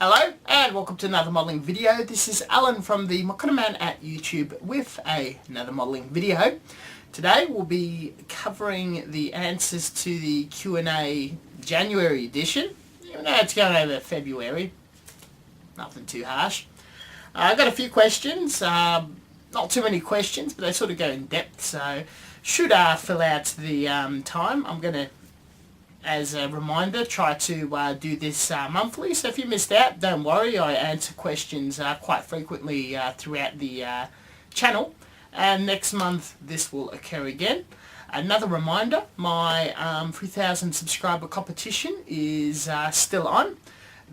Hello and welcome to another modelling video. This is Alan from the Mokona Man at YouTube with another modelling video. Today we'll be covering the answers to the Q&A January edition. Even though it's going over February, nothing too harsh. I've got a few questions, not too many questions, but they sort of go in depth, so should fill out the time. I'm going to, as a reminder, try to do this monthly, so if you missed out, don't worry, I answer questions quite frequently throughout the channel, and next month this will occur again. Another reminder, my 3,000 subscriber competition is still on.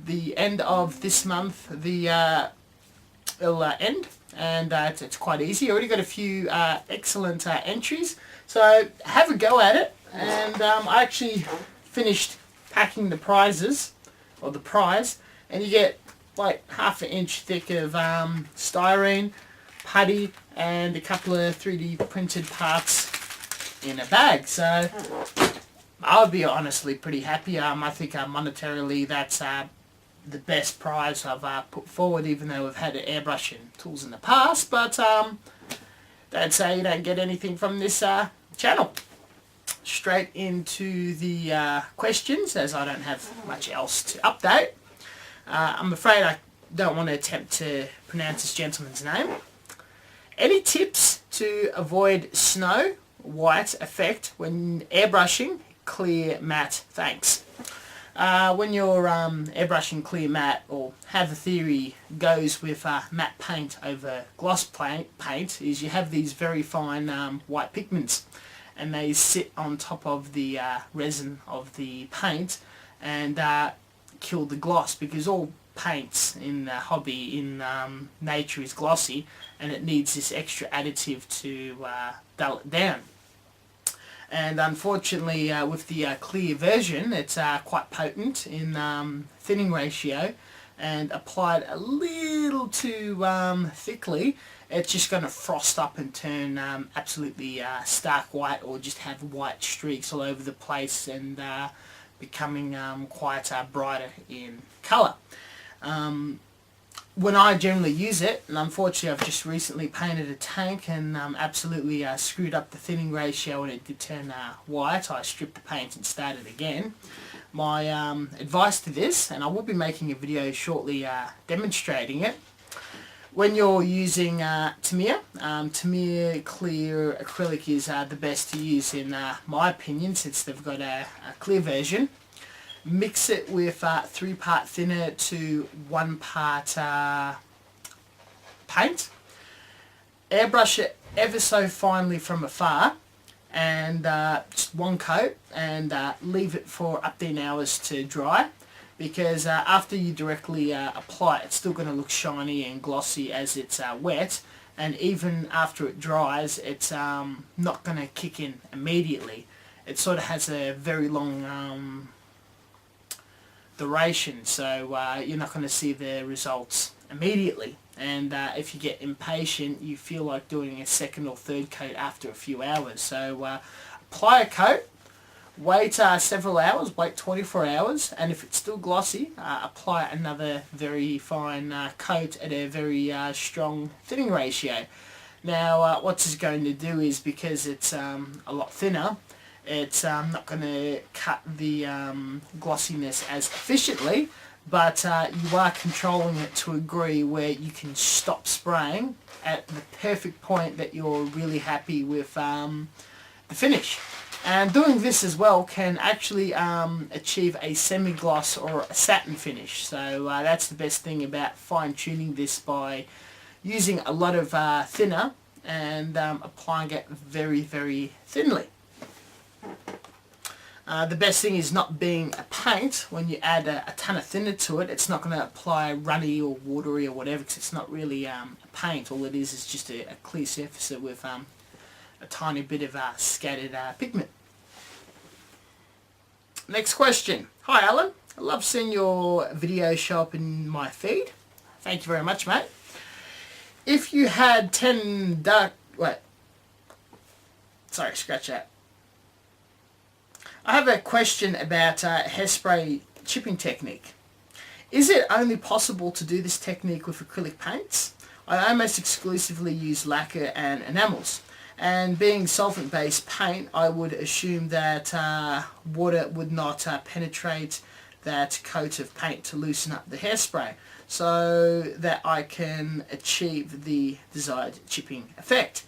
The end of this month, it'll end, and it's quite easy. I already got a few excellent entries, so have a go at it. And I actually finished packing the prizes, or the prize, and you get like half an inch thick of styrene, putty, and a couple of 3D printed parts in a bag. So I would be honestly pretty happy. I think monetarily that's the best prize I've put forward, even though we've had airbrushing tools in the past, but don't say you don't get anything from this channel. Straight into the questions, as I don't have much else to update. I'm afraid I don't want to attempt to pronounce this gentleman's name. Any tips to avoid snow white effect when airbrushing clear matte? Thanks. When you're airbrushing clear matte, or how the theory goes with matte paint over gloss paint, is you have these very fine white pigments, and they sit on top of the resin of the paint and kill the gloss, because all paints in the hobby, in nature, is glossy, and it needs this extra additive to dull it down. And unfortunately with the clear version, it's quite potent in thinning ratio, and applied a little too thickly, it's just going to frost up and turn absolutely stark white, or just have white streaks all over the place, and becoming quite brighter in colour. When I generally use it, and unfortunately I've just recently painted a tank and absolutely screwed up the thinning ratio, and it did turn white. I stripped the paint and started again. My advice to this, and I will be making a video shortly demonstrating it, when you're using Tamiya, Tamiya clear acrylic is the best to use in my opinion, since they've got a clear version. Mix it with 3-part thinner to 1-part paint. Airbrush it ever so finely from afar, and just one coat, and leave it for up to 10 hours to dry, because after you directly apply it, it's still going to look shiny and glossy as it's wet, and even after it dries, it's not going to kick in immediately. It sort of has a very long duration, so you're not going to see the results immediately, and if you get impatient, you feel like doing a second or third coat after a few hours. So apply a coat, wait several hours, wait 24 hours, and if it's still glossy, apply another very fine coat at a very strong thinning ratio. Now what this is going to do is, because it's a lot thinner, it's not going to cut the glossiness as efficiently, but you are controlling it to a degree where you can stop spraying at the perfect point that you're really happy with the finish. And doing this as well can actually achieve a semi-gloss or a satin finish. So that's the best thing about fine-tuning this, by using a lot of thinner and applying it very, very thinly. The best thing is not being a paint. When you add a ton of thinner to it, it's not going to apply runny or watery or whatever, because it's not really a paint. All it is just a clear surface with a tiny bit of scattered pigment. Next question. Hi Alan, I love seeing your videos show up in my feed. Thank you very much, mate. If you had 10 dark... Wait. Sorry, scratch that. I have a question about hairspray chipping technique. Is it only possible to do this technique with acrylic paints? I almost exclusively use lacquer and enamels. And being solvent-based paint, I would assume that water would not penetrate that coat of paint to loosen up the hairspray, so that I can achieve the desired chipping effect.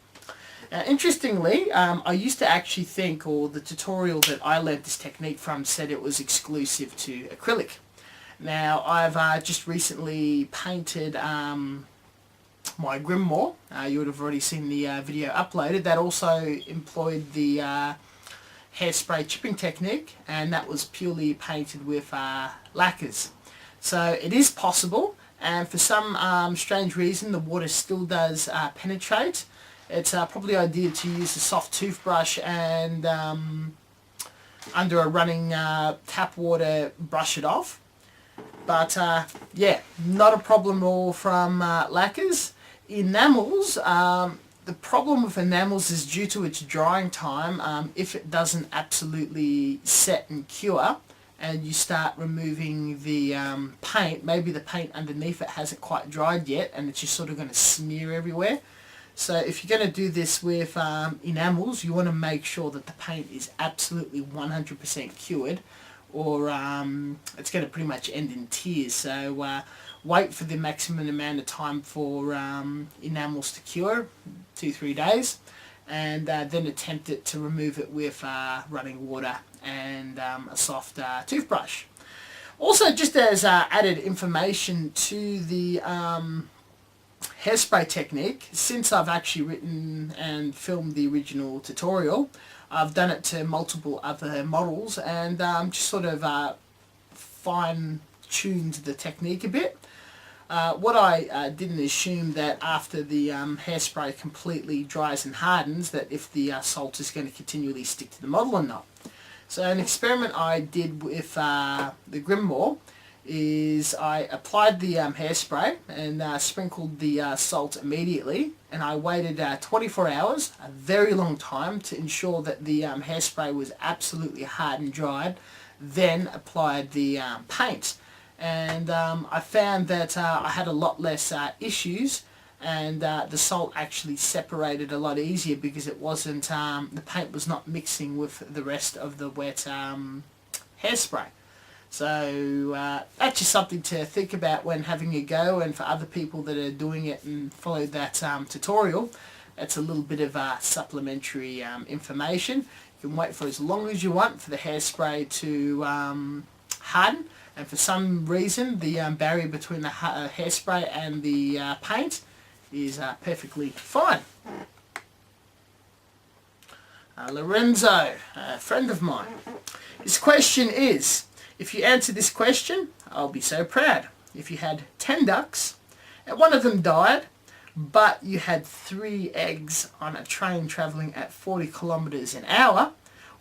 Interestingly, I used to actually think, or the tutorial that I learned this technique from said it was exclusive to acrylic. Now, I've just recently painted my Grimoire. You would have already seen the video uploaded. That also employed the hairspray chipping technique, and that was purely painted with lacquers. So it is possible, and for some strange reason the water still does penetrate. It's probably ideal to use a soft toothbrush and under a running tap water brush it off. But yeah, not a problem at all from lacquers. Enamels, the problem with enamels is due to its drying time. If it doesn't absolutely set and cure and you start removing the paint, maybe the paint underneath it hasn't quite dried yet and it's just sort of going to smear everywhere. So if you're going to do this with enamels, you want to make sure that the paint is absolutely 100% cured, or it's going to pretty much end in tears. So wait for the maximum amount of time for enamels to cure, 2-3 days, and then attempt it to remove it with running water and a soft toothbrush. Also, just as added information to the hairspray technique, since I've actually written and filmed the original tutorial, I've done it to multiple other models and just sort of fine-tuned the technique a bit. What I didn't assume that after the hairspray completely dries and hardens, that if the salt is going to continually stick to the model or not. So an experiment I did with the Grimoire is I applied the hairspray and sprinkled the salt immediately, and I waited 24 hours, a very long time, to ensure that the hairspray was absolutely hard and dried, then applied the paint. And I found that I had a lot less issues, and the salt actually separated a lot easier because it wasn't, the paint was not mixing with the rest of the wet hairspray. So that's just something to think about when having a go, and for other people that are doing it and followed that tutorial, that's a little bit of supplementary information. You can wait for as long as you want for the hairspray to harden, and for some reason the barrier between the hairspray and the paint is perfectly fine. Lorenzo, a friend of mine, his question is, if you answer this question, I'll be so proud. If you had 10 ducks and one of them died, but you had 3 eggs on a train travelling at 40 kilometers an hour,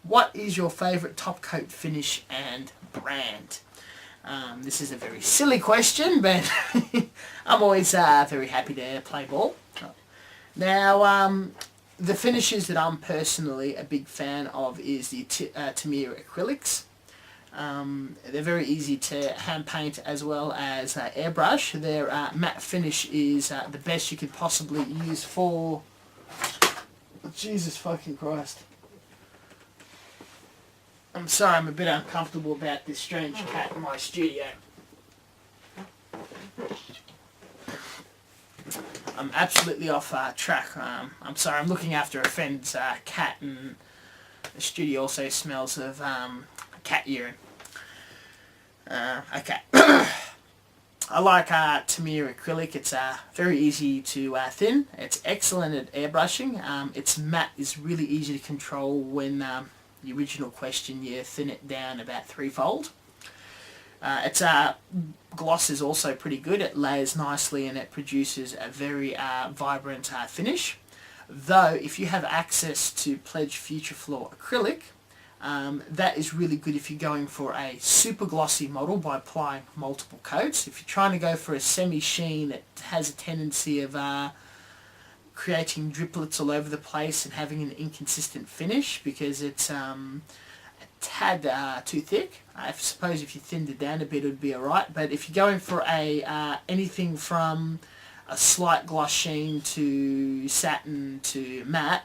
what is your favourite top coat finish and brand? This is a very silly question, but I'm always very happy to play ball. Now, the finishes that I'm personally a big fan of is the Tamiya acrylics. They're very easy to hand paint as well as airbrush. Their matte finish is the best you could possibly use for... Jesus fucking Christ. I'm sorry, I'm a bit uncomfortable about this strange cat in my studio. I'm absolutely off track. I'm sorry, I'm looking after a friend's cat, and the studio also smells of cat urine. Okay. I like Tamiya acrylic. It's very easy to thin. It's excellent at airbrushing. Its matte is really easy to control. When the original question, you thin it down about 3-fold. Its gloss is also pretty good. It layers nicely and it produces a very vibrant finish. Though, if you have access to Pledge Futurefloor acrylic, that is really good if you're going for a super glossy model by applying multiple coats. If you're trying to go for a semi-sheen, it has a tendency of creating driplets all over the place and having an inconsistent finish, because it's tad too thick. I suppose if you thinned it down a bit, it would be alright. But if you're going for a anything from a slight gloss sheen to satin to matte,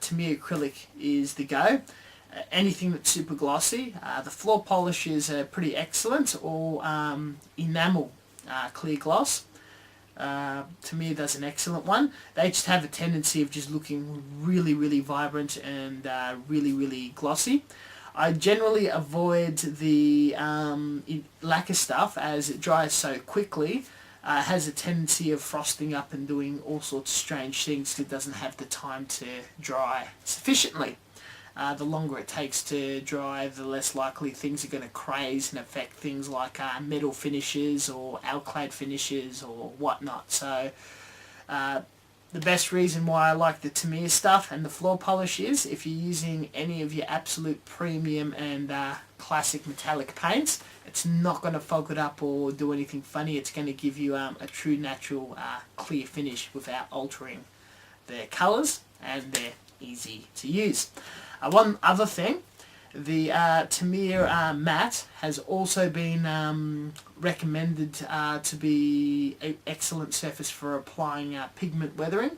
to me acrylic is the go. Anything that's super glossy, the floor polishes are pretty excellent, or enamel clear gloss. To me, that's an excellent one. They just have a tendency of just looking really, really vibrant and really, really glossy. I generally avoid the lacquer stuff as it dries so quickly. Has a tendency of frosting up and doing all sorts of strange things because it doesn't have the time to dry sufficiently. The longer it takes to dry, the less likely things are going to craze and affect things like metal finishes or alclad finishes or whatnot. So the best reason why I like the Tamiya stuff and the floor polish is if you're using any of your absolute premium and classic metallic paints, it's not going to fog it up or do anything funny. It's going to give you a true natural clear finish without altering their colours, and they're easy to use. One other thing, the Tamiya matte has also been recommended to be an excellent surface for applying pigment weathering,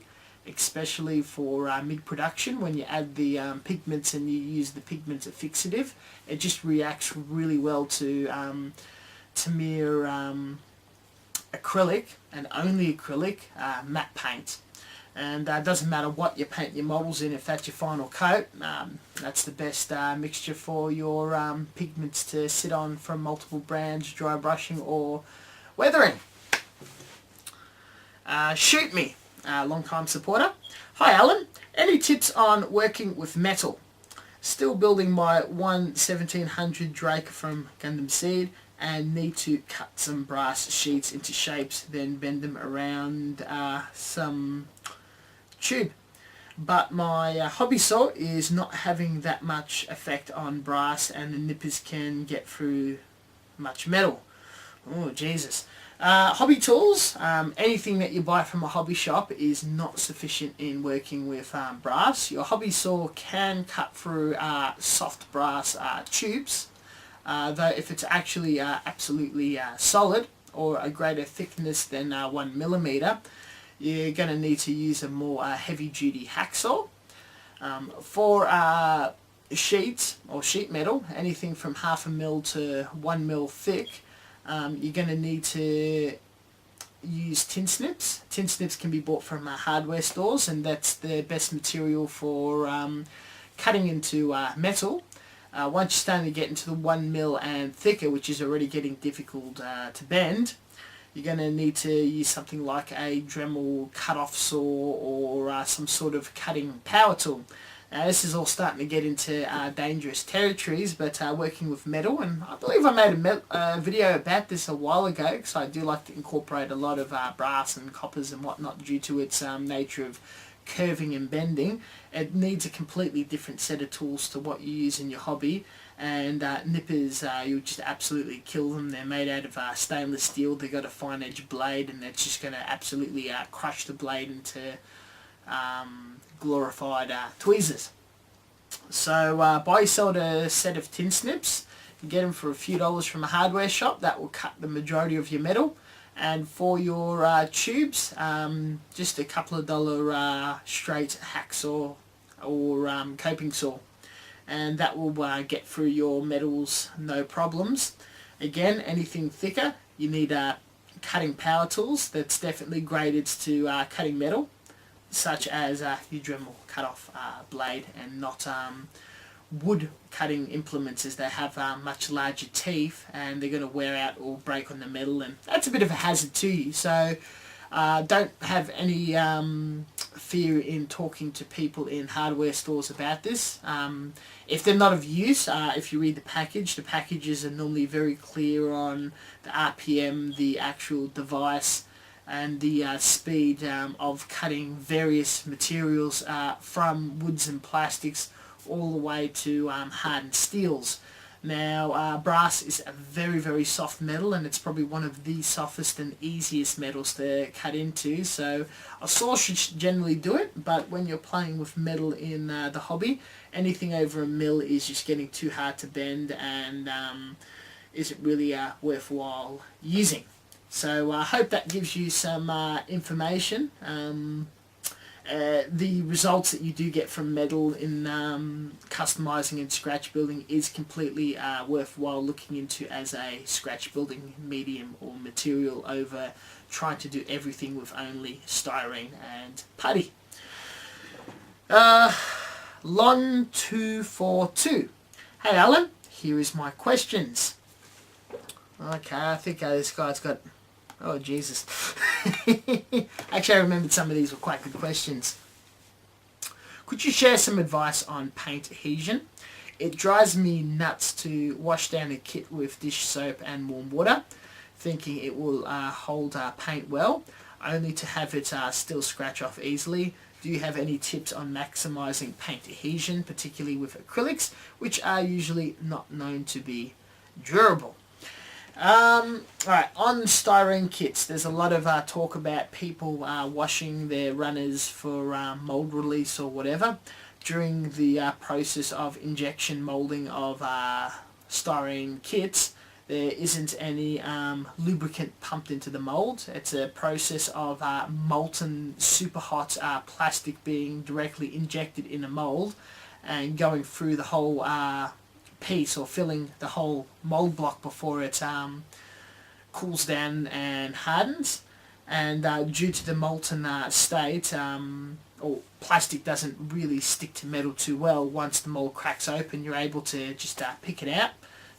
especially for mid-production. When you add the pigments and you use the pigments as fixative, it just reacts really well to Tamiya acrylic, and only acrylic, matte paint. And it doesn't matter what you paint your models in, if that's your final coat, that's the best mixture for your pigments to sit on from multiple brands, dry brushing or weathering. Shoot Me, long time supporter. Hi Alan, any tips on working with metal? Still building my 1700 Drake from Gundam Seed and need to cut some brass sheets into shapes, then bend them around some tube, but my hobby saw is not having that much effect on brass, and the nippers can get through much metal. Oh Jesus. Hobby tools, anything that you buy from a hobby shop is not sufficient in working with brass. Your hobby saw can cut through soft brass tubes, though if it's actually absolutely solid or a greater thickness than 1mm, you're going to need to use a more heavy-duty hacksaw. For sheets or sheet metal, anything from 0.5 mil to 1 mil thick, you're going to need to use tin snips. Tin snips can be bought from hardware stores, and that's the best material for cutting into metal. Once you're starting to get into the 1 mil and thicker, which is already getting difficult to bend, you're going to need to use something like a Dremel cut-off saw or some sort of cutting power tool. Now this is all starting to get into dangerous territories, but working with metal, and I believe I made a video about this a while ago, because I do like to incorporate a lot of brass and coppers and whatnot due to its nature of curving and bending. It needs a completely different set of tools to what you use in your hobby, and nippers, you'll just absolutely kill them. They're made out of stainless steel. They've got a fine edge blade, and that's just going to absolutely crush the blade into glorified tweezers. So buy yourself a set of tin snips. You get them for a few dollars from a hardware shop. That will cut the majority of your metal. And for your tubes, just a couple of dollar straight hacksaw or coping saw, and that will get through your metals no problems. Again, anything thicker, you need cutting power tools. That's definitely graded to cutting metal, such as your Dremel cut-off blade, and not wood cutting implements, as they have much larger teeth and they're going to wear out or break on the metal, and that's a bit of a hazard to you. So don't have any fear in talking to people in hardware stores about this. If they're not of use, if you read the packages are normally very clear on the RPM, the actual device, and the speed of cutting various materials from woods and plastics all the way to hardened steels. Now, brass is a very, very soft metal, and it's probably one of the softest and easiest metals to cut into. So a saw should generally do it, but when you're playing with metal in the hobby, anything over a mil is just getting too hard to bend and isn't really worthwhile using. So I hope that gives you some information. The results that you do get from metal in customizing and scratch building is completely worthwhile looking into as a scratch building medium or material over trying to do everything with only styrene and putty. Lon242. Hey Alan, here is my questions. Okay, I think this guy's got... Oh, Jesus. Actually, I remembered some of these were quite good questions. Could you share some advice on paint adhesion? It drives me nuts to wash down a kit with dish soap and warm water, thinking it will hold paint well, only to have it still scratch off easily. Do you have any tips on maximising paint adhesion, particularly with acrylics, which are usually not known to be durable? Alright, on styrene kits, there's a lot of talk about people washing their runners for mould release or whatever during the process of injection moulding of styrene kits. There isn't any lubricant pumped into the mould. It's a process of molten super hot plastic being directly injected in a mould and going through the whole piece, or filling the whole mold block before it cools down and hardens. And due to the molten state, or plastic doesn't really stick to metal too well. Once the mold cracks open, you're able to just pick it out.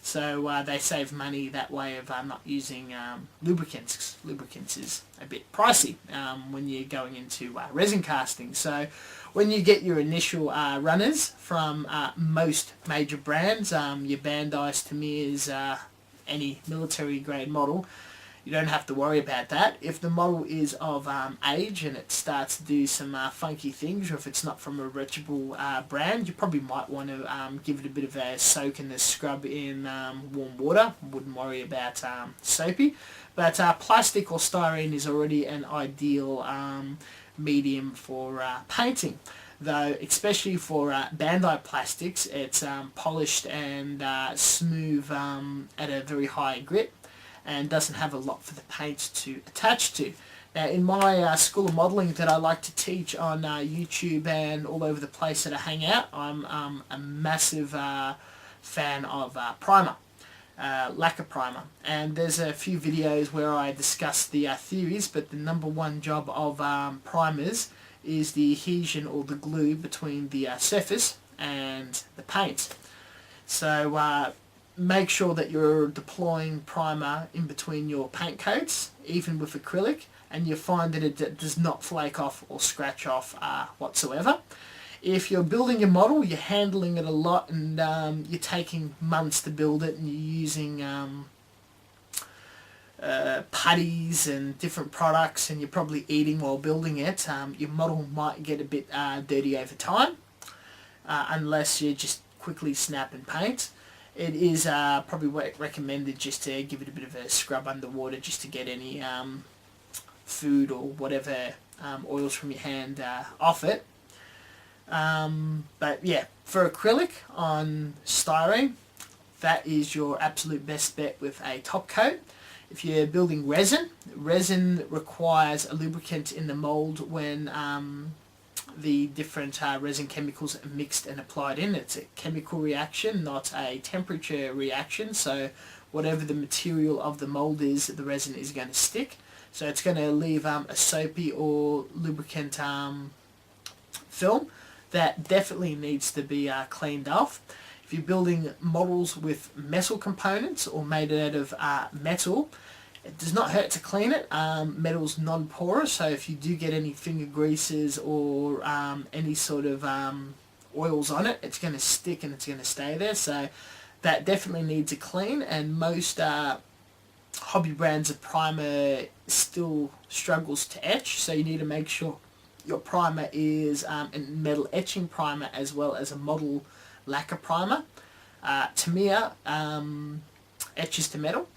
So they save money that way of not using lubricants, 'cause lubricants is a bit pricey when you're going into resin casting. So when you get your initial runners from most major brands, your Bandai's, Tamiya's, any military grade model, you don't have to worry about that. If the model is of age and it starts to do some funky things, or if it's not from a reputable brand, you probably might want to give it a bit of a soak and a scrub in warm water. Wouldn't worry about soapy. But plastic or styrene is already an ideal medium for painting. Though, especially for Bandai plastics, it's polished and smooth at a very high grit, and doesn't have a lot for the paint to attach to. Now, in my school of modelling that I like to teach on YouTube and all over the place that I hang out, I'm a massive fan of primer, lacquer primer. And there's a few videos where I discuss the theories, but the number one job of primers is the adhesion or the glue between the surface and the paint. So make sure that you're deploying primer in between your paint coats, even with acrylic, and you find that it does not flake off or scratch off whatsoever. If you're building a model, you're handling it a lot, and you're taking months to build it, and you're using putties and different products, and you're probably eating while building it, your model might get a bit dirty over time, unless you just quickly snap and paint. It is probably recommended just to give it a bit of a scrub underwater, just to get any food or whatever oils from your hand off it. But yeah, for acrylic on styrene, that is your absolute best bet with a top coat. If you're building resin, resin requires a lubricant in the mold when the different resin chemicals are mixed and applied in. It's a chemical reaction, not a temperature reaction. So whatever the material of the mold is, the resin is going to stick. So it's going to leave a soapy or lubricant film that definitely needs to be cleaned off. If you're building models with metal components or made out of metal, it does not hurt to clean it. Metal's non-porous, so if you do get any finger greases or any sort of oils on it, it's going to stick and it's going to stay there. So that definitely needs a clean, and most hobby brands of primer still struggles to etch, so you need to make sure your primer is a metal etching primer as well as a model lacquer primer. Tamiya etches to metal.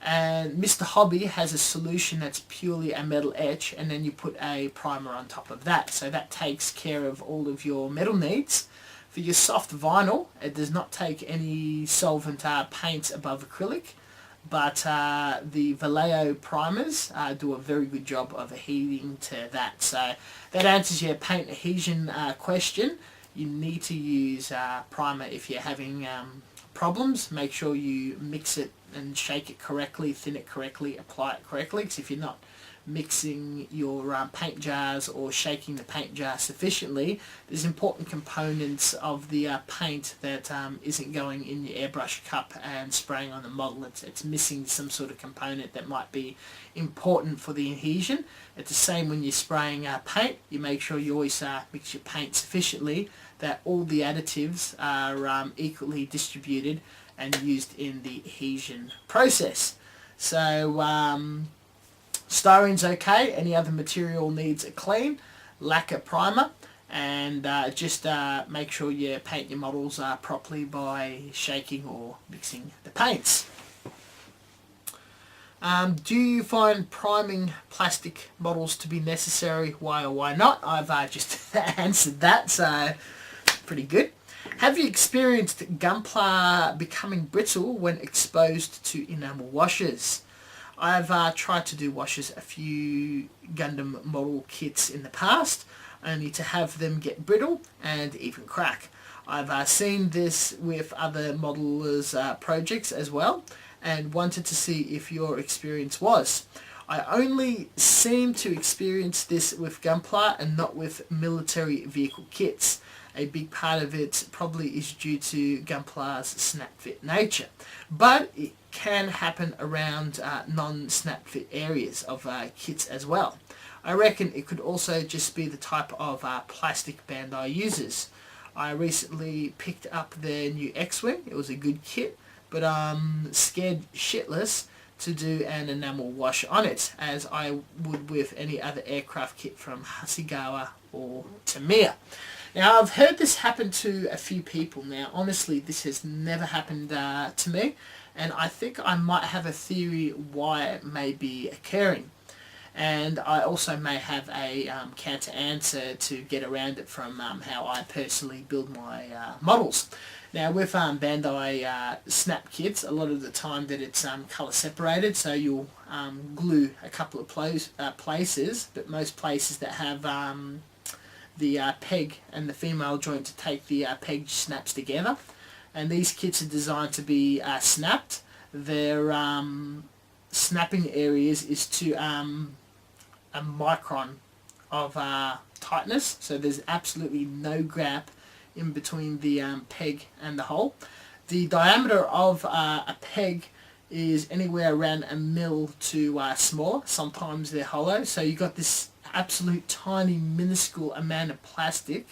And Mr. Hobby has a solution that's purely a metal etch, and then you put a primer on top of that. So that takes care of all of your metal needs. For your soft vinyl, it does not take any solvent paints above acrylic, but the Vallejo primers do a very good job of adhering to that. So that answers your paint adhesion question. You need to use primer if you're having problems. Make sure you mix it and shake it correctly, thin it correctly, apply it correctly, because if you're not mixing your paint jars or shaking the paint jar sufficiently, there's important components of the paint that isn't going in your airbrush cup and spraying on the model. It's missing some sort of component that might be important for the adhesion. It's the same when you're spraying paint. You make sure you always mix your paint sufficiently that all the additives are equally distributed and used in the adhesion process. So styrene's okay. Any other material needs a clean, lacquer primer, and just make sure you paint your models properly by shaking or mixing the paints. Do you find priming plastic models to be necessary? Why or why not? I've just answered that, so pretty good. Have you experienced Gunpla becoming brittle when exposed to enamel washes? I've tried to do washes a few Gundam model kits in the past, only to have them get brittle and even crack. I've seen this with other modelers' projects as well, and wanted to see if your experience was. I only seem to experience this with Gunpla and not with military vehicle kits. A big part of it probably is due to Gunpla's snap fit nature, but it can happen around non-snap fit areas of kits as well. I reckon it could also just be the type of plastic Bandai uses. I recently picked up their new X-Wing. It was a good kit, but I'm scared shitless to do an enamel wash on it, as I would with any other aircraft kit from Hasegawa or Tamiya. Now, I've heard this happen to a few people. Now, honestly, this has never happened to me, and I think I might have a theory why it may be occurring. And I also may have a counter answer to get around it from how I personally build my models. Now, with Bandai snap kits, a lot of the time that it's colour separated, so you'll glue a couple of places, but most places that have the peg and the female joint to take the peg snaps together, and these kits are designed to be snapped. Their snapping areas is to a micron of tightness, so there's absolutely no gap in between the peg and the hole. The diameter of a peg is anywhere around 1 mil to smaller. Sometimes they're hollow, so you got this absolute tiny minuscule amount of plastic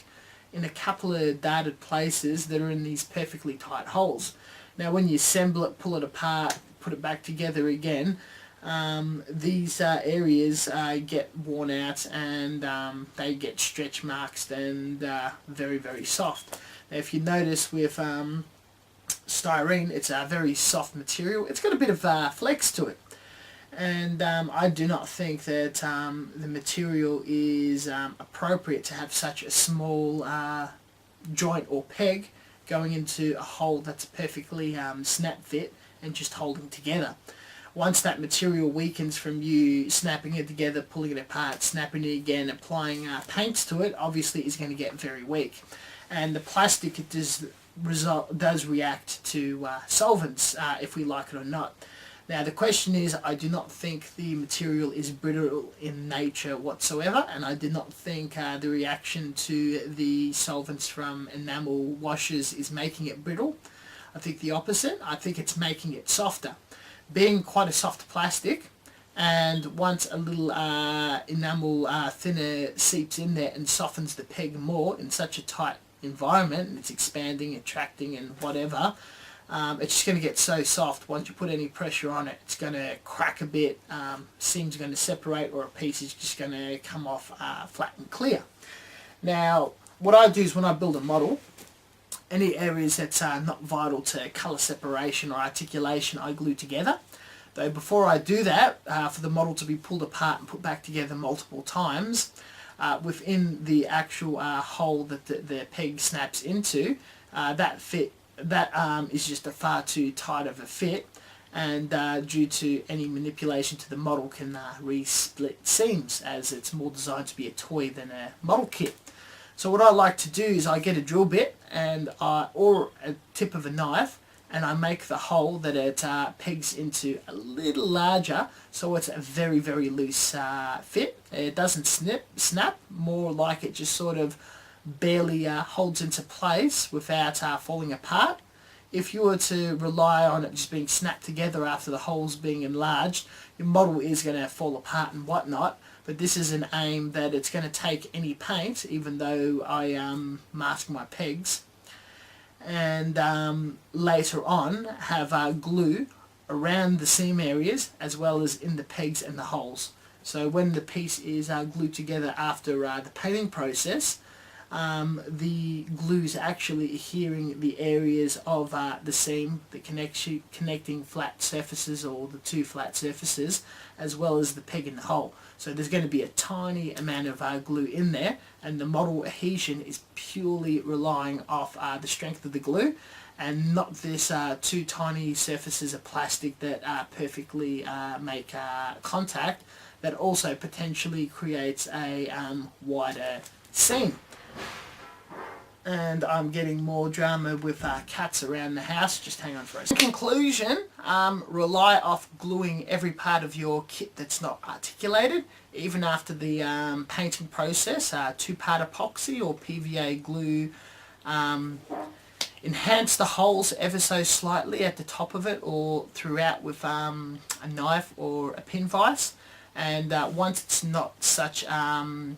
in a couple of darted places that are in these perfectly tight holes. Now when you assemble it, pull it apart, put it back together again, these areas get worn out, and they get stretch marks and very, very soft. Now if you notice with styrene, it's a very soft material. It's got a bit of flex to it. And I do not think that the material is appropriate to have such a small joint or peg going into a hole that's perfectly snap fit and just holding together. Once that material weakens from you snapping it together, pulling it apart, snapping it again, applying paints to it, obviously is going to get very weak. And the plastic, it does react to solvents, if we like it or not. Now the question is, I do not think the material is brittle in nature whatsoever, and I do not think the reaction to the solvents from enamel washes is making it brittle. I think the opposite. I think it's making it softer. Being quite a soft plastic, and once a little enamel thinner seeps in there and softens the peg more in such a tight environment, and it's expanding, attracting and whatever, it's just going to get so soft. Once you put any pressure on it, it's going to crack a bit, seams are going to separate, or a piece is just going to come off flat and clear. Now what I do is, when I build a model, any areas that's not vital to colour separation or articulation I glue together. Though before I do that, for the model to be pulled apart and put back together multiple times, within the actual hole that the peg snaps into, that is just a far too tight of a fit, and due to any manipulation to the model can re-split seams, as it's more designed to be a toy than a model kit. So what I like to do is I get a drill bit and or a tip of a knife, and I make the hole that it pegs into a little larger, so it's a very, very loose fit. It doesn't snap, more like it just sort of barely holds into place without falling apart. If you were to rely on it just being snapped together after the holes being enlarged, your model is going to fall apart and whatnot. But this is an aim that it's going to take any paint, even though I mask my pegs, and later on have glue around the seam areas as well as in the pegs and the holes. So when the piece is glued together after the painting process, the glue is actually adhering the areas of the seam, the connecting flat surfaces, or the two flat surfaces, as well as the peg and the hole. So there's going to be a tiny amount of glue in there, and the model adhesion is purely relying off the strength of the glue, and not this two tiny surfaces of plastic that perfectly make contact, that also potentially creates a wider seam. And I'm getting more drama with cats around the house. Just hang on for a second. In conclusion, rely off gluing every part of your kit that's not articulated, even after the painting process. Two-part epoxy or PVA glue. Enhance the holes ever so slightly at the top of it or throughout with a knife or a pin vise. And once it's not such a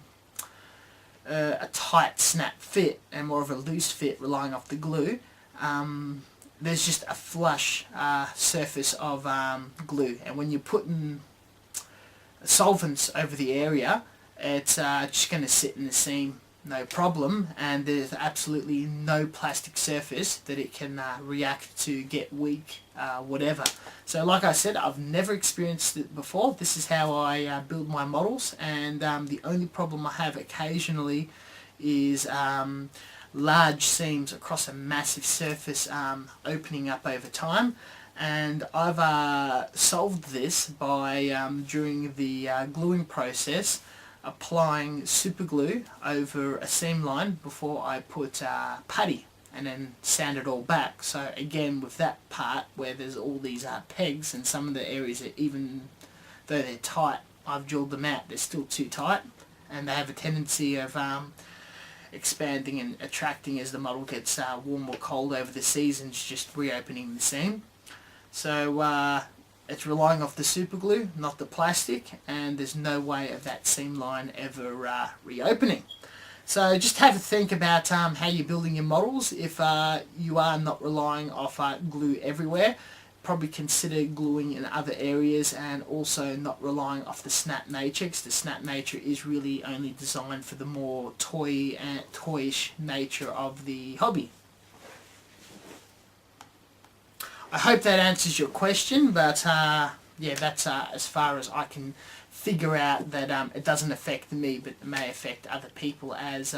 tight snap fit and more of a loose fit relying off the glue, there's just a flush surface of glue, and when you're putting solvents over the area, it's just going to sit in the seam no problem, and there's absolutely no plastic surface that it can react to, get weak, whatever. So like I said, I've never experienced it before. This is how I build my models, and the only problem I have occasionally is large seams across a massive surface opening up over time. And I've solved this by, during the gluing process, applying super glue over a seam line before I put putty, and then sand it all back. So again, with that part where there's all these pegs, and some of the areas that, even though they're tight, I've drilled them out, they're still too tight, and they have a tendency of expanding and attracting as the model gets warm or cold over the seasons, just reopening the seam. So it's relying off the super glue, not the plastic, and there's no way of that seam line ever reopening. So just have a think about how you're building your models. If you are not relying off glue everywhere, probably consider gluing in other areas, and also not relying off the snap nature, because the snap nature is really only designed for the more toyish nature of the hobby. I hope that answers your question, but yeah, that's as far as I can figure out, that it doesn't affect me, but it may affect other people, as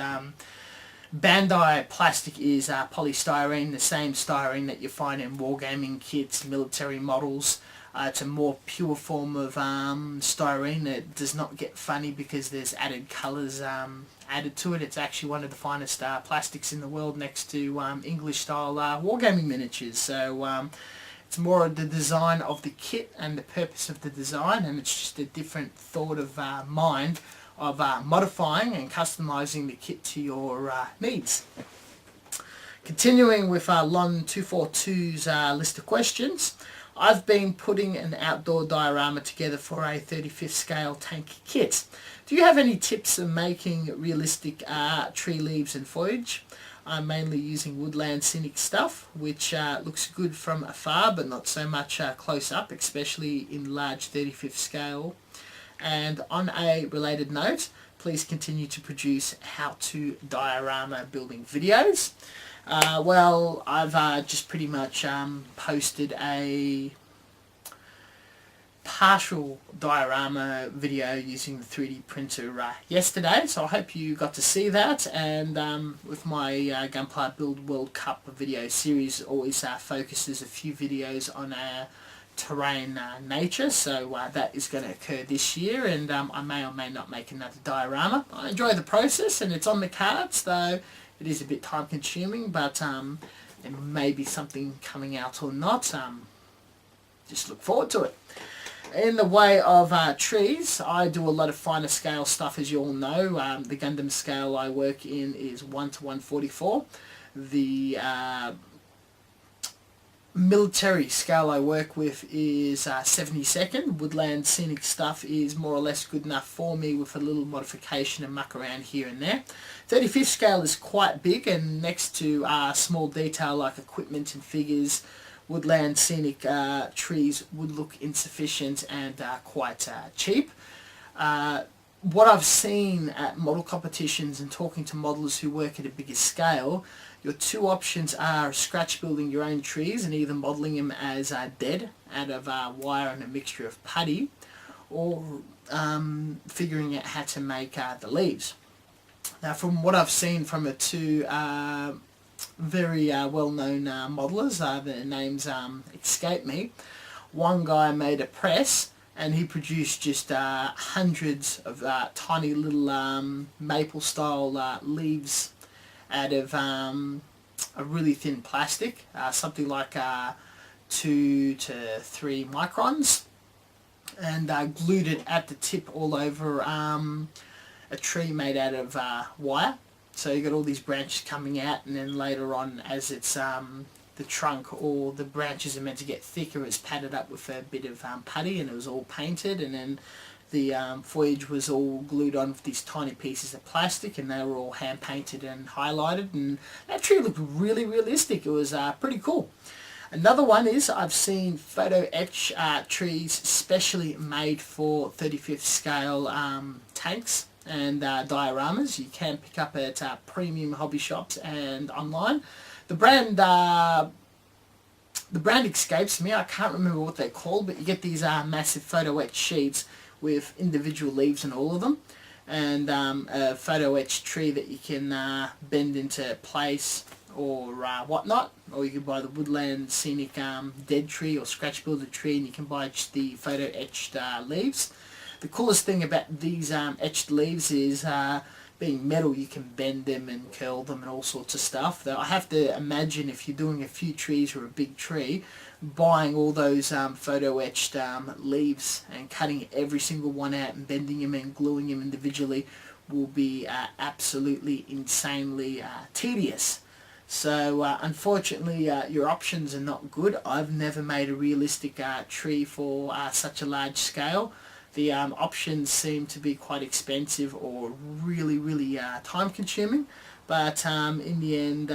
Bandai plastic is polystyrene, the same styrene that you find in wargaming kits, military models. It's a more pure form of styrene. It does not get funny because there's added colours added to it. It's actually one of the finest plastics in the world, next to English style wargaming miniatures. So it's more of the design of the kit and the purpose of the design, and it's just a different thought of mind of modifying and customizing the kit to your needs. Continuing with Lon242's list of questions, I've been putting an outdoor diorama together for a 35th scale tank kit. Do you have any tips on making realistic tree leaves and foliage? I'm mainly using woodland scenic stuff, which looks good from afar but not so much close up, especially in large 35th scale. And on a related note, please continue to produce how-to diorama building videos. Well, I've just pretty much posted a partial diorama video using the 3D printer yesterday, so I hope you got to see that. And with my Gunpla Build World Cup video series, always focuses a few videos on terrain nature, so that is going to occur this year, and I may or may not make another diorama. I enjoy the process and it's on the cards, though it is a bit time consuming, but there may be something coming out or not. Just look forward to it. In the way of trees, I do a lot of finer scale stuff, as you all know. The Gundam scale I work in is 1 to 144. The military scale I work with is 72nd. Woodland scenic stuff is more or less good enough for me, with a little modification and muck around here and there. 35th scale is quite big, and next to small detail like equipment and figures, woodland scenic trees would look insufficient and quite cheap. What I've seen at model competitions and talking to modelers who work at a bigger scale, your two options are scratch building your own trees and either modelling them as dead out of wire and a mixture of putty, or figuring out how to make the leaves. Now, from what I've seen from the two very well-known modelers, their names escape me. One guy made a press and he produced just hundreds of tiny little maple style leaves out of a really thin plastic, something like 2 to 3 microns, and glued it at the tip all over a tree made out of wire. So you got all these branches coming out, and then later on, as it's the trunk or the branches are meant to get thicker, it's padded up with a bit of putty, and it was all painted, and then the foliage was all glued on with these tiny pieces of plastic, and they were all hand painted and highlighted, and that tree looked really realistic. It was pretty cool. Another one is I've seen photo etch trees specially made for 35th scale tanks and dioramas. You can pick up at premium hobby shops and online. The brand escapes me. I can't remember what they're called, but you get these massive photo etch sheets with individual leaves in all of them, and a photo etch tree that you can bend into place or whatnot, or you can buy the woodland scenic dead tree or scratch builder tree, and you can buy just the photo etched leaves. The coolest thing about these etched leaves is being metal, you can bend them and curl them and all sorts of stuff. Though I have to imagine, if you're doing a few trees or a big tree, buying all those photo etched leaves and cutting every single one out and bending them and gluing them individually will be absolutely insanely tedious. So unfortunately your options are not good. I've never made a realistic tree for such a large scale. The options seem to be quite expensive or really time consuming, but in the end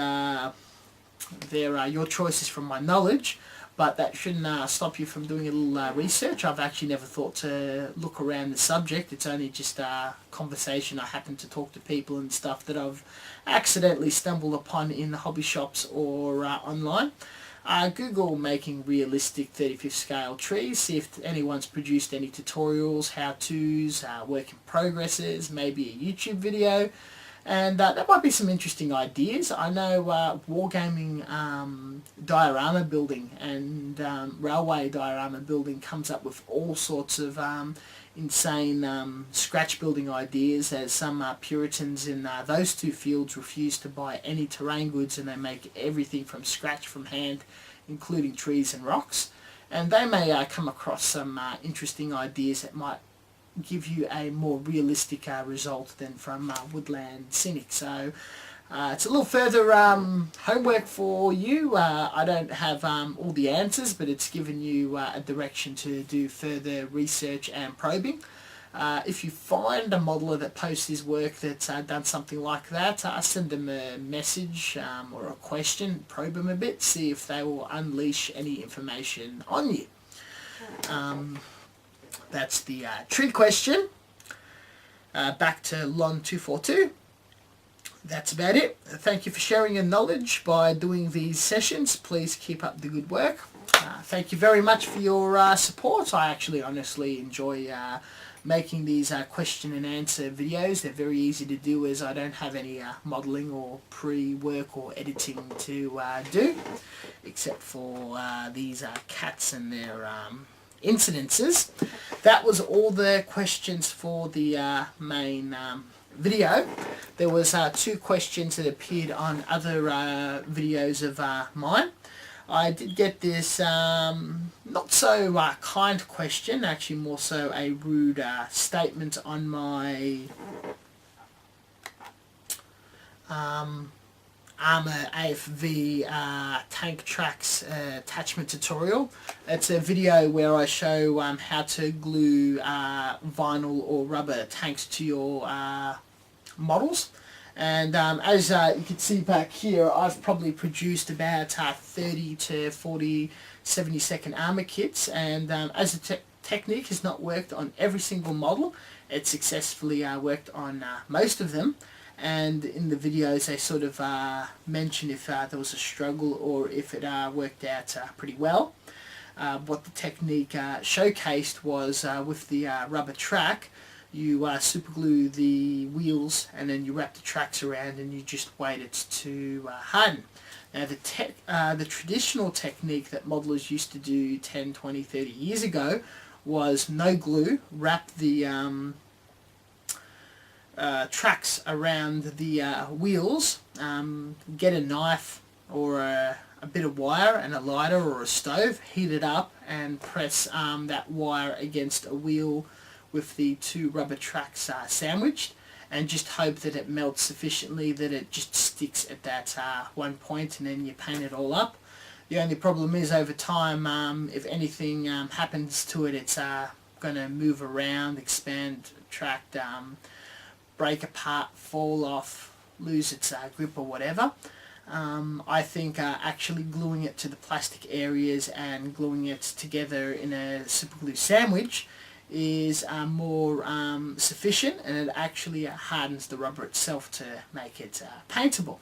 they're your choices from my knowledge, but that shouldn't stop you from doing a little research. I've actually never thought to look around the subject. It's only just a conversation. I happen to talk to people and stuff that I've accidentally stumbled upon in the hobby shops or online. Google making realistic 35th scale trees, see if anyone's produced any tutorials, how-tos, work in progresses, maybe a YouTube video, and that might be some interesting ideas. I know wargaming diorama building and railway diorama building comes up with all sorts of insane scratch building ideas, as some Puritans in those two fields refuse to buy any terrain goods, and they make everything from scratch, from hand, including trees and rocks. And they may come across some interesting ideas that might give you a more realistic result than from Woodland Scenic. So it's a little further homework for you. I don't have all the answers, but it's given you a direction to do further research and probing. If you find a modeler that posts his work that's done something like that, send them a message or a question, probe them a bit, see if they will unleash any information on you. That's the tree question. Back to Lon 242. that's about it. Thank you for sharing your knowledge by doing these sessions. Please keep up the good work. Thank you very much for your support. I actually honestly enjoy making these question and answer videos. They're very easy to do as I don't have any modelling or pre-work or editing to do, except for these cats and their incidences. That was all the questions for the main video. There was 2 questions that appeared on other videos of mine. I did get this not so kind question, actually more so a rude statement on my Armour AFV tank tracks attachment tutorial. It's a video where I show how to glue vinyl or rubber tanks to your models. And as you can see back here, I've probably produced about 30 to 40 70-second armour kits, and as the technique has not worked on every single model, it successfully worked on most of them. And in the videos they sort of mention if there was a struggle or if it worked out pretty well. What the technique showcased was with the rubber track, you super glue the wheels and then you wrap the tracks around and you just wait it to harden. Now the traditional technique that modelers used to do 10, 20, 30 years ago was no glue, wrap the tracks around the wheels, get a knife or a bit of wire and a lighter or a stove, heat it up and press that wire against a wheel with the 2 rubber tracks sandwiched, and just hope that it melts sufficiently that it just sticks at that one point, and then you paint it all up. The only problem is over time, if anything happens to it, it's going to move around, expand, retract, break apart, fall off, lose its grip or whatever. I think actually gluing it to the plastic areas and gluing it together in a super glue sandwich is more sufficient, and it actually hardens the rubber itself to make it paintable.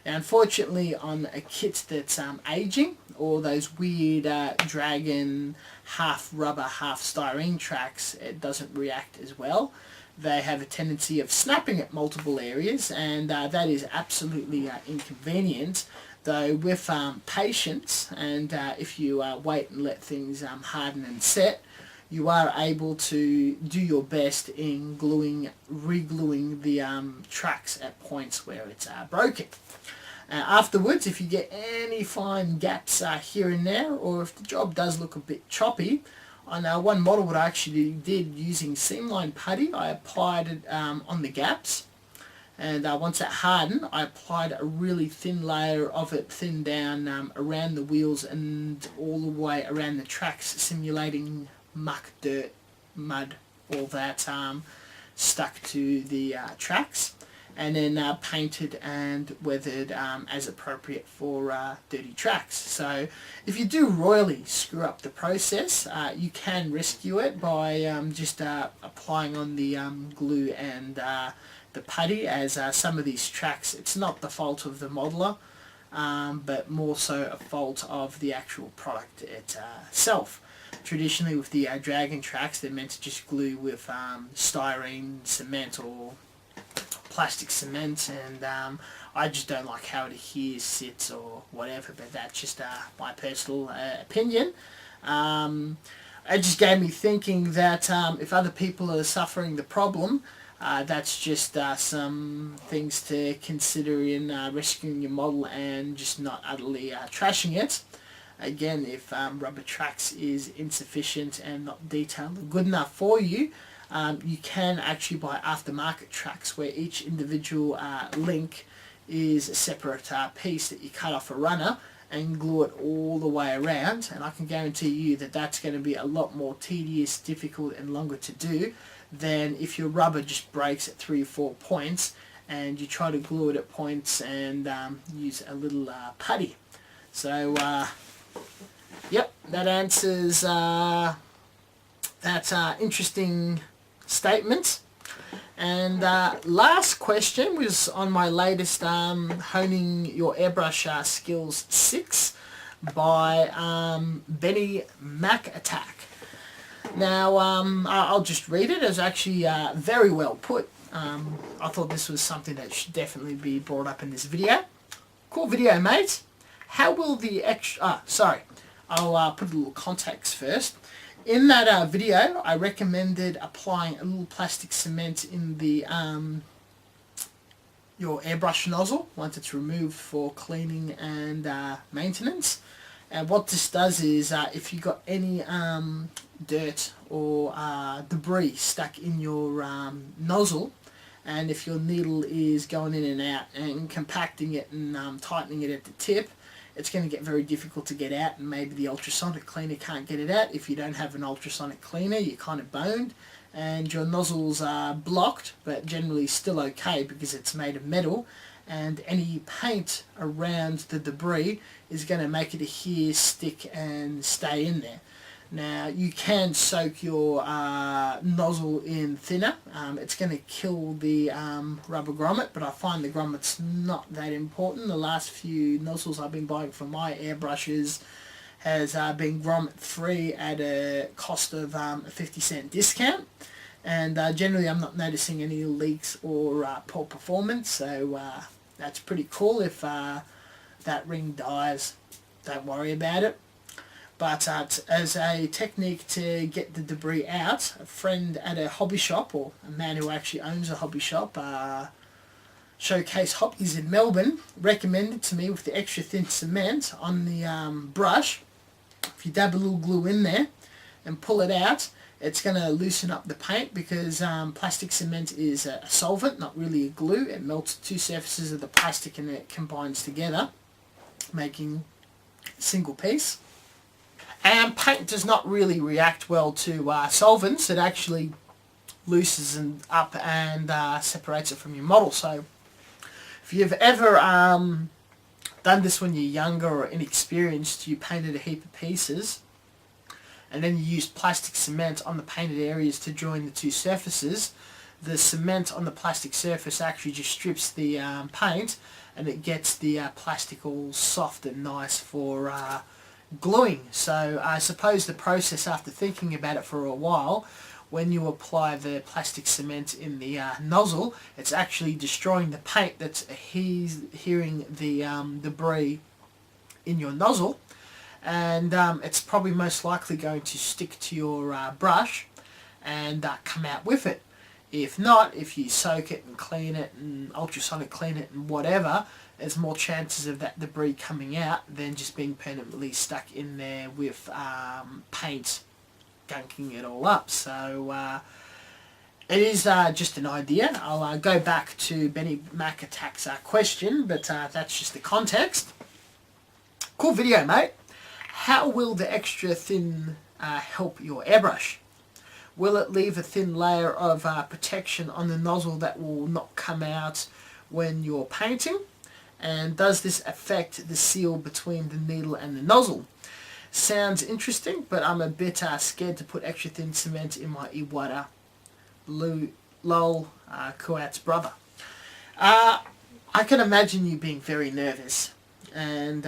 Now, unfortunately, on a kit that's aging, or those weird dragon half rubber half styrene tracks, it doesn't react as well. They have a tendency of snapping at multiple areas, and that is absolutely inconvenient. Though with patience, and if you wait and let things harden and set, you are able to do your best in re-gluing the tracks at points where it's broken. Afterwards, if you get any fine gaps here and there, or if the job does look a bit choppy, on one model what I actually did using seamline putty, I applied it on the gaps, and once it hardened, I applied a really thin layer of it, thinned down around the wheels and all the way around the tracks, simulating muck, dirt, mud, all that stuck to the tracks, and then painted and weathered as appropriate for dirty tracks. So if you do royally screw up the process, you can rescue it by just applying on the glue and the putty, as some of these tracks, it's not the fault of the modeler, but more so a fault of the actual product itself. Traditionally with the dragon tracks, they're meant to just glue with styrene cement or plastic cement, and I just don't like how it adheres, sits or whatever, but that's just my personal opinion. It just gave me thinking that if other people are suffering the problem, that's just some things to consider in rescuing your model and just not utterly trashing it. Again, if rubber tracks is insufficient and not detailed or good enough for you, you can actually buy aftermarket tracks where each individual link is a separate piece that you cut off a runner and glue it all the way around, and I can guarantee you that that's going to be a lot more tedious, difficult and longer to do than if your rubber just breaks at 3 or 4 points and you try to glue it at points and use a little putty. So yep, that answers that interesting statement. And last question was on my latest Honing Your Airbrush Skills 6 by Benny Mac Attack. Now, I'll just read it. It was actually very well put. I thought this was something that should definitely be brought up in this video. Cool video, mate. How will the extra... I'll put a little context first. In that video, I recommended applying a little plastic cement in the your airbrush nozzle once it's removed for cleaning and maintenance. And what this does is, if you got any dirt or debris stuck in your nozzle, and if your needle is going in and out and compacting it and tightening it at the tip, it's going to get very difficult to get out, and maybe the ultrasonic cleaner can't get it out. If you don't have an ultrasonic cleaner, you're kind of boned, and your nozzles are blocked, but generally still okay because it's made of metal, and any paint around the debris is going to make it adhere, stick and stay in there. Now, you can soak your nozzle in thinner. It's going to kill the rubber grommet, but I find the grommet's not that important. The last few nozzles I've been buying for my airbrushes has been grommet free at a cost of a 50-cent discount. And generally I'm not noticing any leaks or poor performance, so that's pretty cool. If that ring dies, don't worry about it. But as a technique to get the debris out, a friend at a hobby shop, or a man who actually owns a hobby shop, Showcase Hobbies in Melbourne, recommended to me with the extra thin cement on the brush. If you dab a little glue in there and pull it out, it's going to loosen up the paint because plastic cement is a solvent, not really a glue. It melts two surfaces of the plastic and it combines together, making a single piece. And paint does not really react well to solvents. It actually loosens up and separates it from your model. So if you've ever done this when you're younger or inexperienced, you painted a heap of pieces and then you used plastic cement on the painted areas to join the two surfaces, the cement on the plastic surface actually just strips the paint, and it gets the plastic all soft and nice for gluing. So I suppose the process, after thinking about it for a while, when you apply the plastic cement in the nozzle, it's actually destroying the paint that's adhering the debris in your nozzle, and it's probably most likely going to stick to your brush and come out with it. If not, if you soak it and clean it and ultrasonic clean it and whatever, there's more chances of that debris coming out than just being permanently stuck in there with paint gunking it all up. So it is just an idea. I'll go back to Benny Mac Attack's question, but that's just the context. Cool video, mate. How will the extra thin help your airbrush? Will it leave a thin layer of protection on the nozzle that will not come out when you're painting? And does this affect the seal between the needle and the nozzle? Sounds interesting, but I'm a bit scared to put extra thin cement in my Iwata. Lol, Kuat's brother. I can imagine you being very nervous, and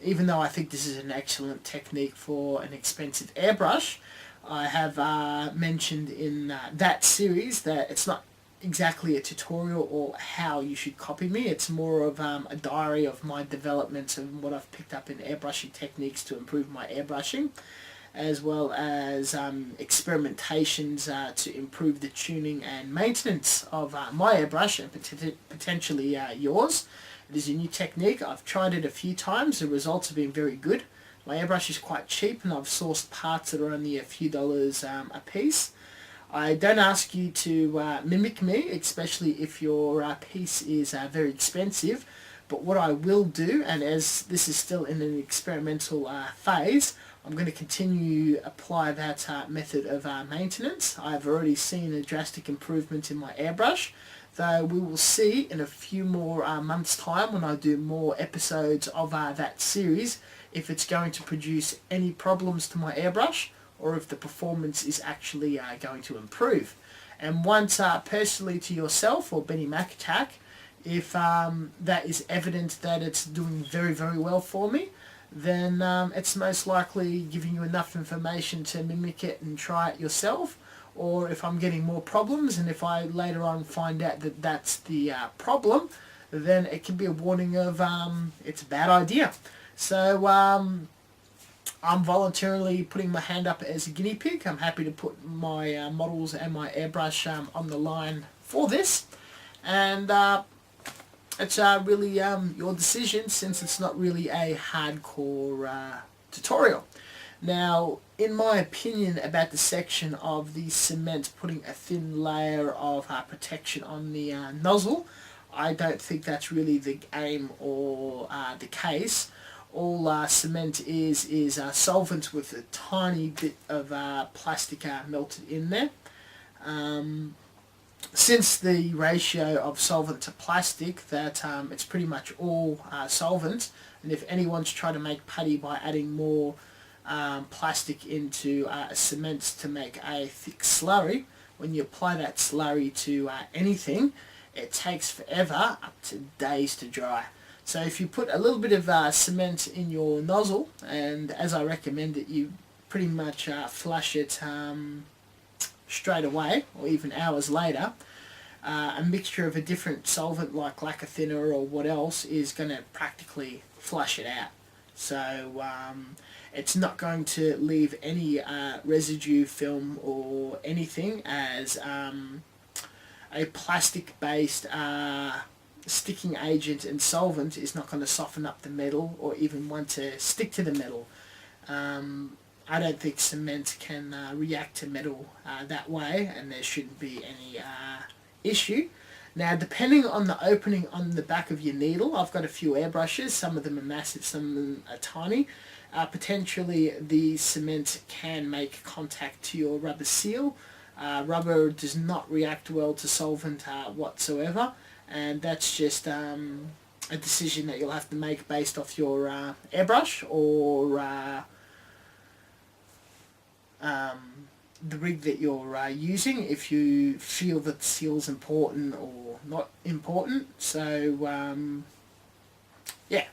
even though I think this is an excellent technique for an expensive airbrush, I have mentioned in that series that it's not exactly a tutorial or how you should copy me. It's more of a diary of my developments and what I've picked up in airbrushing techniques to improve my airbrushing, as well as experimentations to improve the tuning and maintenance of my airbrush and potentially yours. It is a new technique. I've tried it a few times. The results have been very good. My airbrush is quite cheap and I've sourced parts that are only a few dollars a piece. I don't ask you to mimic me, especially if your piece is very expensive, but what I will do, and as this is still in an experimental phase, I'm going to continue apply that method of maintenance. I've already seen a drastic improvement in my airbrush, though we will see in a few more months' time when I do more episodes of that series if it's going to produce any problems to my airbrush or if the performance is actually going to improve. And once personally to yourself or Benny Mac Attack, if that is evident that it's doing very, very well for me, then it's most likely giving you enough information to mimic it and try it yourself. Or if I'm getting more problems, and if I later on find out that that's the problem, then it can be a warning of it's a bad idea. So I'm voluntarily putting my hand up as a guinea pig. I'm happy to put my models and my airbrush on the line for this. And it's really your decision, since it's not really a hardcore tutorial. Now, in my opinion about the section of the cement putting a thin layer of protection on the nozzle, I don't think that's really the aim or the case. All cement is solvent with a tiny bit of plastic melted in there. Since the ratio of solvent to plastic, that it's pretty much all solvent, and if anyone's trying to make putty by adding more plastic into cement to make a thick slurry, when you apply that slurry to anything, it takes forever, up to days, to dry. So if you put a little bit of cement in your nozzle, and as I recommend it, you pretty much flush it straight away or even hours later, a mixture of a different solvent like lacquer thinner or what else is going to practically flush it out. So it's not going to leave any residue, film or anything, as a plastic based sticking agent and solvent is not going to soften up the metal or even want to stick to the metal. I don't think cement can react to metal that way, and there shouldn't be any issue. Now, depending on the opening on the back of your needle, I've got a few airbrushes. Some of them are massive, some of them are tiny. Potentially the cement can make contact to your rubber seal. Rubber does not react well to solvent whatsoever, and that's just a decision that you'll have to make based off your airbrush or the rig that you're using, if you feel that the seal's important or not important. So yeah,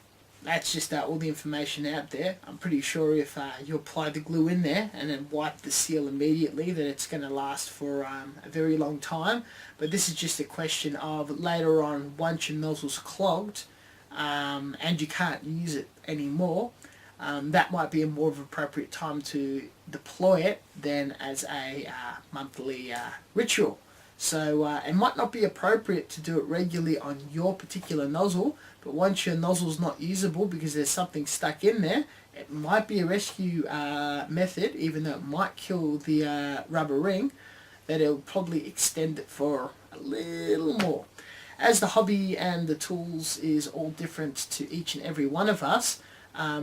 that's just all the information out there. I'm pretty sure if you apply the glue in there and then wipe the seal immediately, that it's going to last for a very long time. But this is just a question of later on, once your nozzle's clogged and you can't use it anymore, that might be a more of an appropriate time to deploy it than as a monthly ritual. So it might not be appropriate to do it regularly on your particular nozzle, but once your nozzle's not usable because there's something stuck in there, it might be a rescue method, even though it might kill the rubber ring, that it'll probably extend it for a little more. As the hobby and the tools is all different to each and every one of us,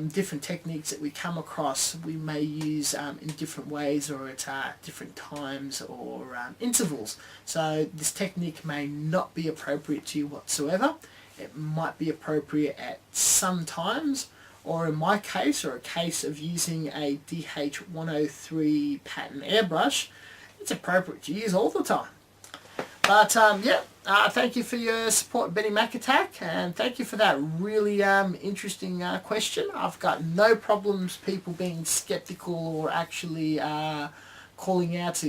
different techniques that we come across we may use in different ways or at different times or intervals. So this technique may not be appropriate to you whatsoever. It might be appropriate at some times, or in my case, or a case of using a DH103 pattern airbrush, it's appropriate to use all the time. But yeah, thank you for your support, Benny Mac Attack, and thank you for that really interesting question. I've got no problems people being skeptical or actually calling out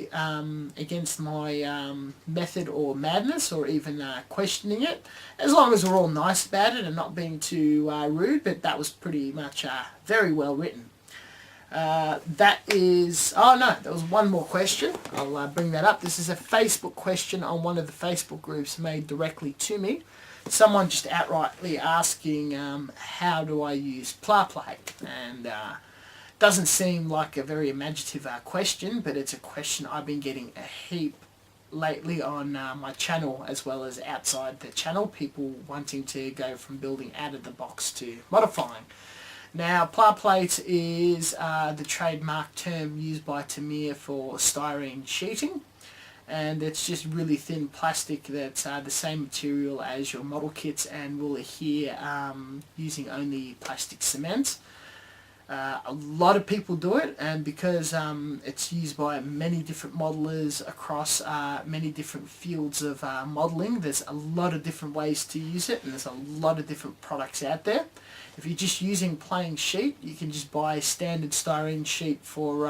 against my method or madness, or even questioning it, as long as we're all nice about it and not being too rude. But that was pretty much very well written. That is, oh no, there was one more question. I'll bring that up. This is a Facebook question on one of the Facebook groups made directly to me. Someone just outrightly asking, how do I use PlaPlay? And doesn't seem like a very imaginative question, but it's a question I've been getting a heap lately on my channel, as well as outside the channel, people wanting to go from building out of the box to modifying. Now, PlaPlate is the trademark term used by Tamiya for styrene sheeting, and it's just really thin plastic that's the same material as your model kits and will adhere using only plastic cement. A lot of people do it, and because it's used by many different modelers across many different fields of modeling, there's a lot of different ways to use it, and there's a lot of different products out there. If you're just using plain sheet, you can just buy a standard styrene sheet for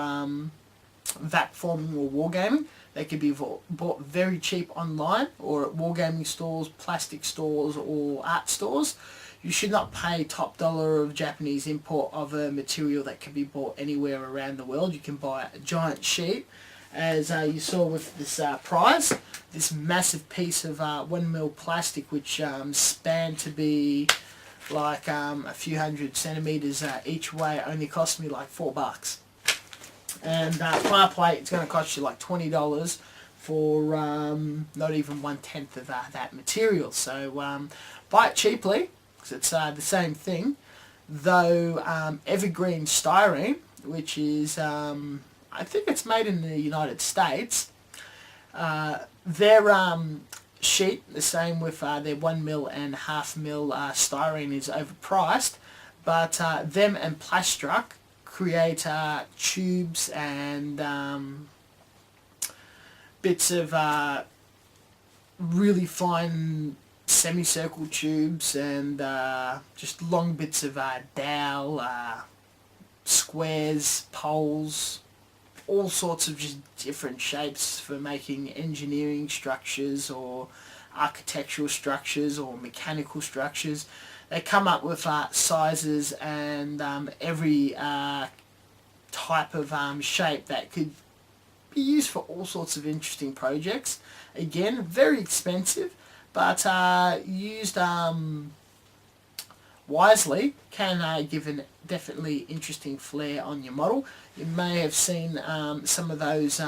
vac forming or wargaming. They can be bought very cheap online or at wargaming stores, plastic stores or art stores. You should not pay top dollar of Japanese import of a material that can be bought anywhere around the world. You can buy a giant sheet, as you saw with this prize, this massive piece of 1mm plastic, which spanned to be like a few hundred centimeters each way. Only cost me like $4. And fire plate, it's going to cost you like $20 for not even 1/10 of that material. So buy it cheaply, because it's the same thing. Though Evergreen Styrene, which is I think it's made in the United States, their sheet, the same with their 1mm and 1/2mm styrene, is overpriced, but them and Plastruck create tubes and bits of really fine semicircle tubes and just long bits of dowel, squares, poles, all sorts of just different shapes for making engineering structures or architectural structures or mechanical structures. They come up with sizes and every type of shape that could be used for all sorts of interesting projects. Again, very expensive, but used wisely can give an definitely interesting flair on your model. You may have seen some of those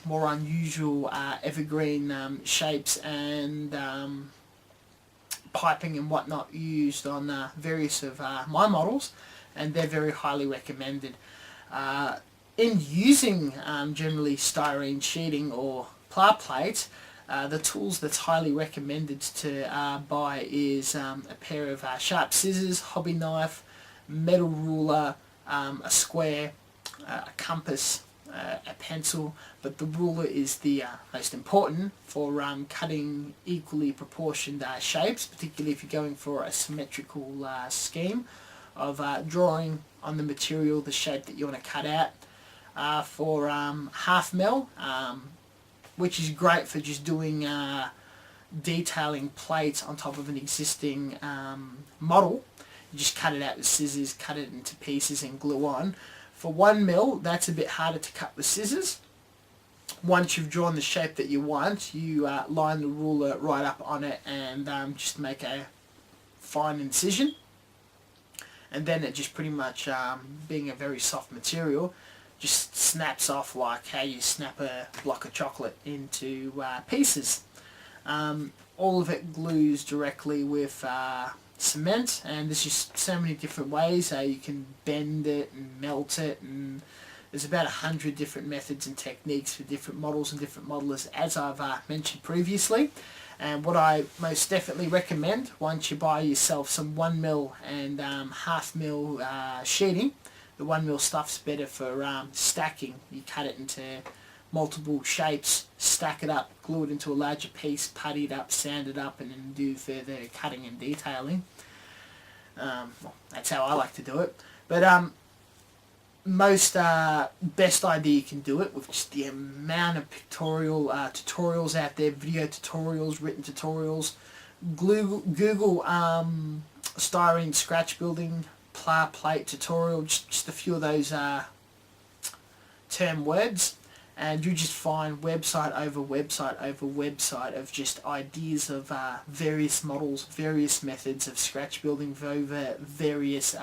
more unusual evergreen shapes and piping and whatnot used on various of my models, and they're very highly recommended. In using generally styrene sheeting or pla plate, the tools that's highly recommended to buy is a pair of sharp scissors, hobby knife, metal ruler, a square, a compass, a pencil, but the ruler is the most important for cutting equally proportioned shapes, particularly if you're going for a symmetrical scheme of drawing on the material the shape that you want to cut out. For 1/2mm, which is great for just doing detailing plates on top of an existing model. You just cut it out with scissors, cut it into pieces and glue on. For 1mm, that's a bit harder to cut with scissors. Once you've drawn the shape that you want, you line the ruler right up on it and just make a fine incision. And then it just pretty much, being a very soft material, just snaps off like how you snap a block of chocolate into pieces. All of it glues directly with cement, and there's just so many different ways. You can bend it and melt it, and there's about 100 different methods and techniques for different models and different modelers, as I've mentioned previously. And what I most definitely recommend, once you buy yourself some 1mm and 1/2mm sheeting, the 1mm stuff's better for stacking. You cut it into multiple shapes, stack it up, glue it into a larger piece, putty it up, sand it up, and then do further cutting and detailing. Well, that's how I like to do it. But most best idea you can do it with just the amount of pictorial tutorials out there, video tutorials, written tutorials. Google styrene scratch building, pla plate tutorial, just a few of those term words, and you just find website over website over website of just ideas of various models, various methods of scratch building over various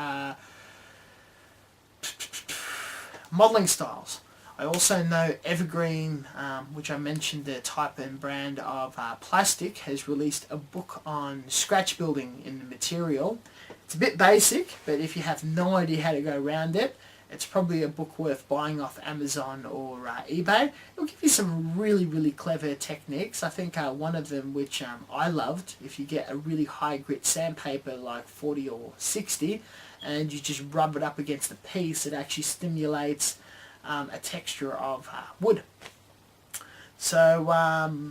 modeling styles. I also know Evergreen, which I mentioned, the type and brand of plastic, has released a book on scratch building in the material. It's a bit basic, but if you have no idea how to go around it, it's probably a book worth buying off Amazon or eBay. It'll give you some really, really clever techniques. I think one of them, which I loved, if you get a really high grit sandpaper like 40 or 60 and you just rub it up against the piece, it actually stimulates a texture of wood. So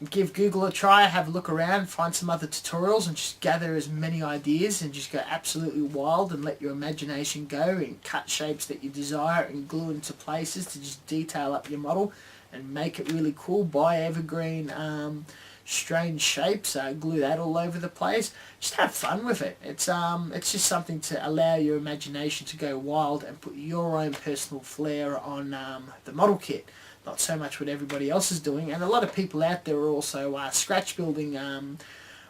give Google a try, have a look around, find some other tutorials and just gather as many ideas and just go absolutely wild and let your imagination go and cut shapes that you desire and glue into places to just detail up your model and make it really cool. Buy evergreen strange shapes, glue that all over the place. Just have fun with it. It's just something to allow your imagination to go wild and put your own personal flair on the model kit. Not so much what everybody else is doing. And a lot of people out there are also scratch building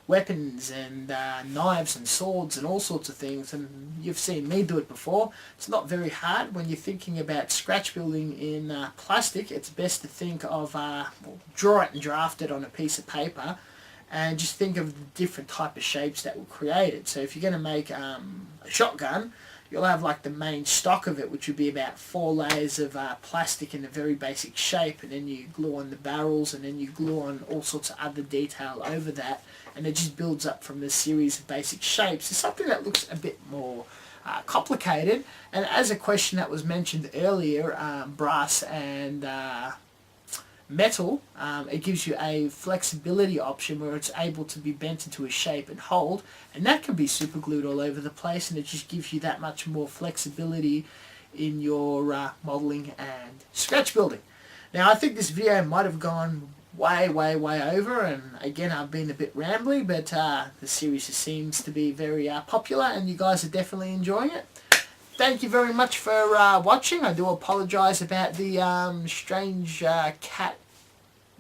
weapons and knives and swords and all sorts of things, and you've seen me do it before. It's not very hard. When you're thinking about scratch building in plastic, it's best to think of draw it and draft it on a piece of paper and just think of the different type of shapes that will create it. So if you're going to make a shotgun, you'll have like the main stock of it, which would be about 4 layers of plastic in a very basic shape, and then you glue on the barrels, and then you glue on all sorts of other detail over that, and it just builds up from this series of basic shapes. It's something that looks a bit more complicated, and as a question that was mentioned earlier, brass and metal, it gives you a flexibility option where it's able to be bent into a shape and hold, and that can be super glued all over the place, and it just gives you that much more flexibility in your modeling and scratch building. Now I think this video might have gone way over, and again I've been a bit rambly, but the series seems to be very popular and you guys are definitely enjoying it. Thank you very much for watching. I do apologise about the strange cat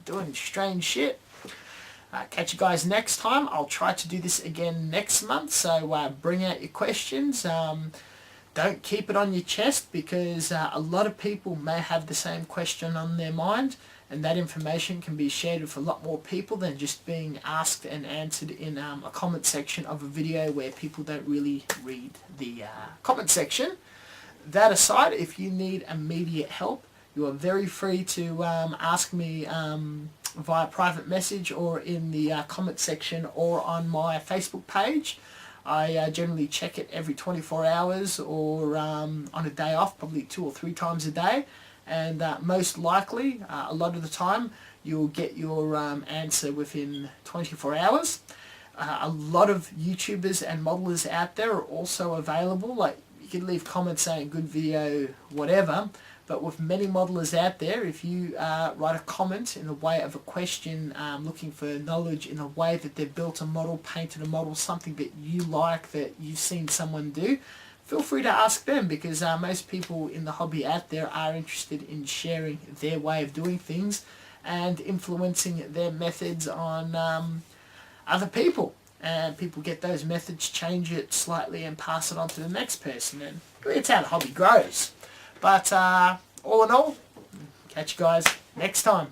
doing strange shit. Catch you guys next time. I'll try to do this again next month, so bring out your questions. Don't keep it on your chest, because a lot of people may have the same question on their mind, and that information can be shared with a lot more people than just being asked and answered in a comment section of a video where people don't really read the comment section. That aside, if you need immediate help, you are very free to ask me via private message or in the comment section or on my Facebook page. I generally check it every 24 hours or on a day off, probably 2 or 3 times a day. And most likely, a lot of the time, you'll get your answer within 24 hours. A lot of YouTubers and modelers out there are also available. Like, you can leave comments saying good video, whatever, but with many modelers out there, if you write a comment in the way of a question, looking for knowledge in a way that they've built a model, painted a model, something that you like, that you've seen someone do, feel free to ask them, because most people in the hobby out there are interested in sharing their way of doing things and influencing their methods on other people. And people get those methods, change it slightly and pass it on to the next person, and it's how the hobby grows. But all in all, catch you guys next time.